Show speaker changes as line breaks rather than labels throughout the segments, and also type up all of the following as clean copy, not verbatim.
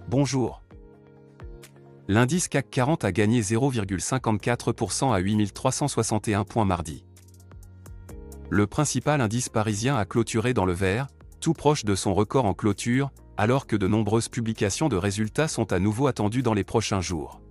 Bonjour. L'indice CAC 40 a gagné 0,54% à 8361 points mardi. Le principal indice parisien a clôturé dans le vert, tout proche de son record en clôture, alors que de nombreuses publications de résultats sont à nouveau attendues dans les prochains jours.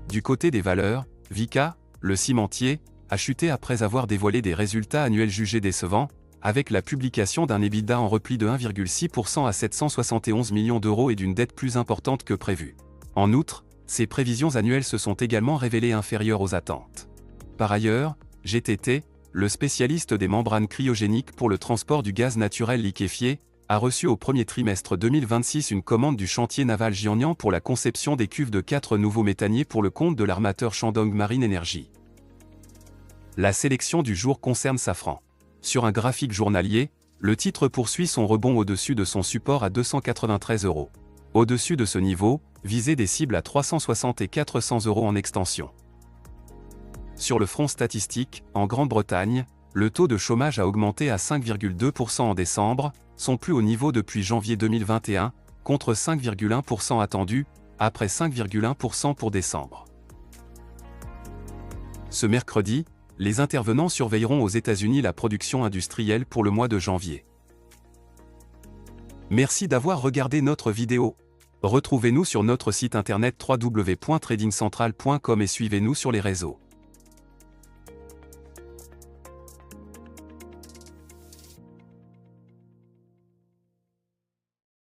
Du côté des valeurs, Vicat, le cimentier, a chuté après avoir dévoilé des résultats annuels jugés décevants, avec la publication d'un EBITDA en repli de 1,6% à 771 millions d'euros et d'une dette plus importante que prévu. En outre, ses prévisions annuelles se sont également révélées inférieures aux attentes. Par ailleurs, GTT, le spécialiste des membranes cryogéniques pour le transport du gaz naturel liquéfié, a reçu au premier trimestre 2026 une commande du chantier naval Jiangnan pour la conception des cuves de 4 nouveaux méthaniers pour le compte de l'armateur Shandong Marine Energy. La sélection du jour concerne Safran. Sur un graphique journalier, le titre poursuit son rebond au-dessus de son support à 293 €. Au-dessus de ce niveau, visez des cibles à 360 et 400 € en extension. Sur le front statistique, en Grande-Bretagne, le taux de chômage a augmenté à 5,2% en décembre, son plus haut niveau depuis janvier 2021, contre 5,1% attendu, après 5,1% pour décembre. Ce mercredi, les intervenants surveilleront aux États-Unis la production industrielle pour le mois de janvier. Merci d'avoir regardé notre vidéo. Retrouvez-nous sur notre site internet www.tradingcentral.com et suivez-nous sur les réseaux.